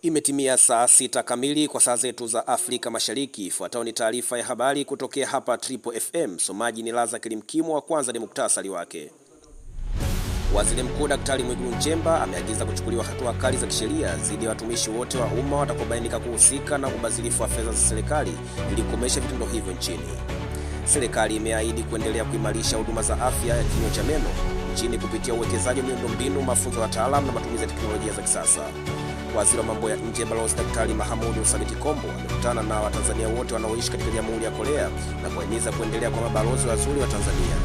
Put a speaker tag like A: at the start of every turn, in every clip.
A: Imetimia saa 6 kamili kwa saa zetu za Afrika Mashariki. Ifuatayo ni taarifa ya habari kutokea hapa Triple FM. Somaji ni Laza Kilimkimo. Wa kwanza ni muktasari wake. Waziri Mkuu Daktari Mwigulu Nchemba ameagiza kuchukuliwa hatua kali za kisheria dhidi ya watumishi wote wa umma watakobainika kuhusika na ubadhirifu wa fedha za serikali ili kukomesha vitendo hivyo nchini. Serikali imeahidi kuendelea kuimarisha huduma za afya ya kinywa cha meno nchini kupitia uwekezaji wa miundombinu, mafunzo ya wataalamu na matumizi ya teknolojia za kisasa. Waziri wa mambo ya nje Balozi Daktari Mahamudu Thabit Kombo amekutana na Watanzania wote wanaoishi katika Jamhuri ya Korea na kuhimiza kuendelea kwa mabalozi wazuri wa Tanzania.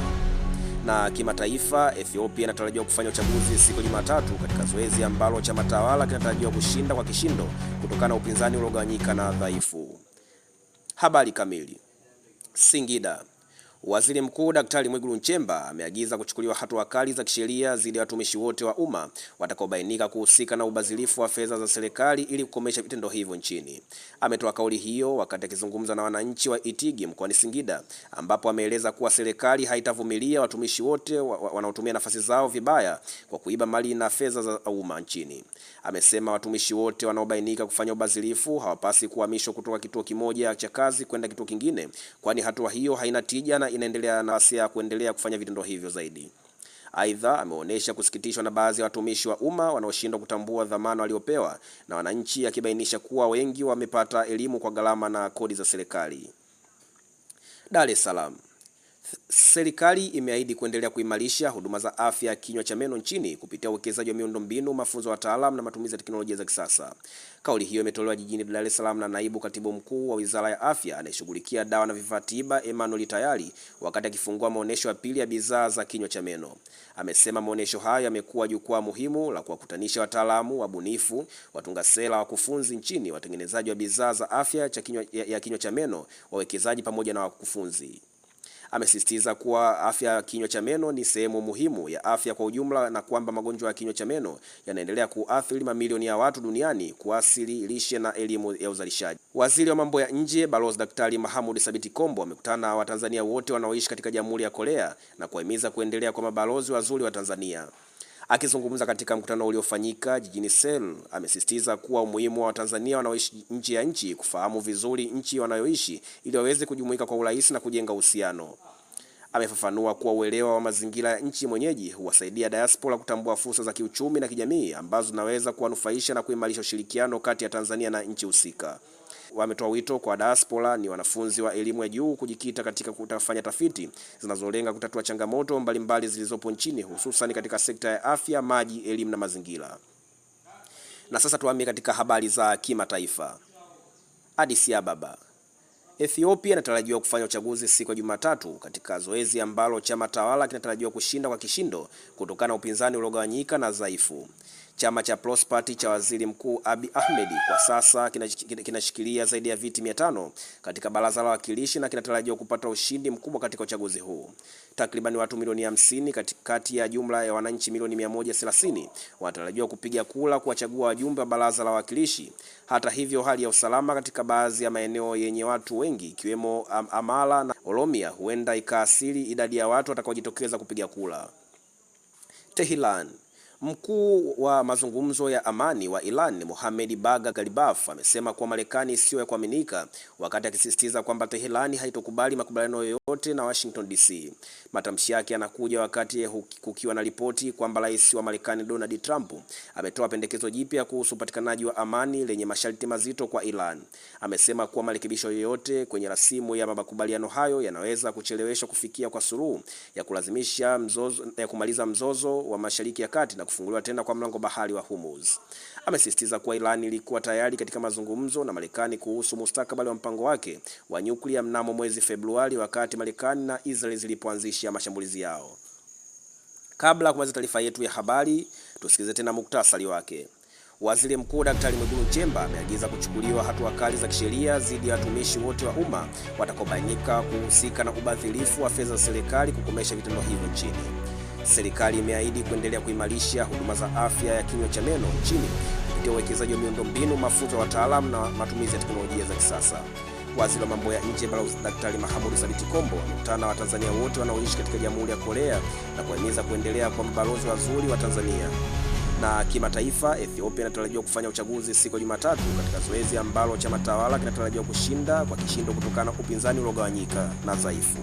A: Na kimataifa, Ethiopia inatarajiwa kufanya uchaguzi siku Jumatatu katika zoezi ambalo chama tawala kinatarajiwa kushinda kwa kishindo kutokana na upinzani uliogawanyika na dhaifu. Habari kamili. Singida. Waziri Mkuu Daktari Mwigulu Nchemba ameagiza kuchukuliwa hatua kali za kisheria dhidi ya watumishi wote wa umma watakaobainika kuhusika na ubadhirifu wa fedha za serikali ili kukomesha vitendo hivyo nchini. Ametoa kauli hiyo wakati akizungumza na wananchi wa Itigi mkoani Singida, ambapo ameeleza kuwa serikali haitavumilia watumishi wote wanaotumia nafasi zao vibaya kwa kuiba mali na fedha za umma nchini. Amesema watumishi wote wanaobainika kufanya ubadhirifu hawapasi kuhamishwa kutoka kituo kimoja cha kazi kwenda kituo kingine, kwani hatua hiyo haina tija na inaendelea na asia kuendelea kufanya vitendo hivyo zaidi. Aidha, ameonyesha kusikitishwa na baadhi ya watumishi wa umma wanaoshindwa kutambua dhamana waliopewa na wananchi, akibainisha kuwa wengi wamepata elimu kwa gharama na kodi za serikali. Dar es Salaam. Serikali imeahidi kuendelea kuimarisha huduma za afya ya kinywa cha meno nchini kupitia uwekezaji wa miundombinu, mafunzo ya wataalamu na matumizi ya teknolojia za kisasa. Kauli hiyo imetolewa jijini Dar es Salaam na Naibu Katibu Mkuu wa Wizara ya Afya anayeshughulikia dawa na vifaa tiba Emmanuel Tayari wakati akifungua maonesho ya pili ya bidhaa za kinywa cha meno. Amesema maonesho hayo yamekuwa jukwaa muhimu la kuwakutanisha wataalamu, wabunifu, watunga sera, wakufunzi nchini, watengenezaji wa bidhaa za afya ya kinywa cha meno, wawekezaji pamoja na wakufunzi. Amesisitiza kuwa afya ya kinywa cha meno ni sehemu muhimu ya afya kwa ujumla na kwamba magonjwa ya kinywa cha meno yanaendelea kuathiri mamilioni ya watu duniani, kuasili lishe na elimu ya uzalishaji. Waziri wa mambo ya nje Balozi Daktari Mahamudu Thabit Kombo amekutana na Watanzania wote wanaoishi katika Jamhuri ya Korea na kuhimiza kuendelea kwa mabalozi wazuri wa Tanzania. Akizungumza katika mkutano uliofanyika jijini Seoul, amesisitiza kuwa umuhimu wa Watanzania wanaoishi nje ya nchi kufahamu vizuri nchi wanayoishi ili waweze kujumuika kwa urahisi na kujenga uhusiano. Amefafanua kuwa uelewa wa mazingira ya nchi mwenyeji huwasaidia diaspora kutambua fursa za kiuchumi na kijamii ambazo zinaweza kuwanufaisha na kuimarisha ushirikiano kati ya Tanzania na nchi husika. Wametoa wito kwa diaspora ni wanafunzi wa elimu ya juu kujikita katika kutafanya tafiti zinazolenga kutatua changamoto mbalimbali zilizopo nchini, hususan katika sekta ya afya, maji, elimu na mazingira. Na sasa tuhamie katika habari za kimataifa. Addis Ababa. Ethiopia inatarajiwa kufanya uchaguzi siku ya Jumatatu katika zoezi ambalo chama tawala kinatarajiwa kushinda kwa kishindo kutokana na upinzani uliogawanyika na dhaifu. Chama cha Plus Party cha Waziri Mkuu Abiy Ahmed kwa sasa kinashikilia zaidi ya viti 500 katika baraza la wawakilishi na kinatarajiwa kupata ushindi mkubwa katika uchaguzi huu. Takriban watu milioni 50 kati ya jumla ya wananchi milioni 130 wanatarajiwa kupiga kura kuwachagua wajumbe wa baraza la wawakilishi. Hata hivyo, hali ya usalama katika baadhi ya maeneo yenye watu wengi ikiwemo Amara na Oromia huenda ikaasili idadi ya watu watakaojitokeza kupiga kura. Tehran. Mkuu wa mazungumzo ya amani wa Iran Mohammad Bagher Ghalibaf amesema kuwa Marekani sio ya kuaminika, wakati akisisitiza kwamba Tehran haitokubali makubaliano yoyote na Washington DC. Matamshi yake yanakuja wakati kukiwa na ripoti kwamba rais wa Marekani Donald Trump ametoa pendekezo jipya kuhusu upatikanaji wa amani lenye masharti mazito kwa Iran. Amesema kuwa marekebisho yoyote kwenye rasimu ya makubaliano hayo yanaweza kucheleweshwa kufikia kwa suluhu ya kumaliza mzozo wa Mashariki ya Kati na kufunguliwa tena kwa mlango bahari wa Hormuz. Amesisitiza kuwa Iran ilikuwa tayari katika mazungumzo na Marekani kuhusu mustakabali wa mpango wake wa nyuklia mnamo mwezi Februari, wakati Marekani na Israel zilipoanzisha mashambulizi yao. Kabla ya kumaliza taarifa yetu ya habari, tusikilize tena muktasari wake. Waziri Mkuu Daktari Mwigulu Nchemba ameagiza kuchukuliwa hatua kali za kisheria dhidi ya watumishi wote wa umma watakaobainika kuhusika na ubadhirifu wa fedha za serikali kukomesha vitendo hivyo nchini. Serikali imeahidi kuendelea kuimarisha huduma za afya ya kinywa cha meno nchini kupitia uwekezaji wa miundombinu, mafunzo ya wataalamu na matumizi ya teknolojia za kisasa. Waziri wa mambo ya nje Balozi Daktari Mahamudu Thabit Kombo amekutana na Watanzania wote wanaoishi katika Jamhuri ya Korea na kuhimiza kuendelea kwa mabalozi wazuri wa Tanzania. Na kimataifa, Ethiopia inatarajiwa kufanya uchaguzi siku ya Jumatatu katika zoezi ambalo chama tawala kinatarajiwa kushinda kwa kishindo kutokana na upinzani uliogawanyika na dhaifu.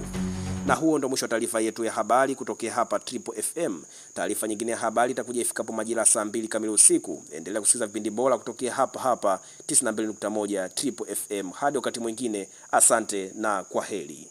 A: Na huo ndio mwisho wa taarifa yetu ya habari kutokea hapa Triple FM. Taarifa nyingine ya habari itakuja ifikapo majira saa 2 kamili usiku. Endelea kusikiliza vipindi bora kutokea hapa 92.1 Triple FM. Hadi wakati mwingine, asante na kwaheri.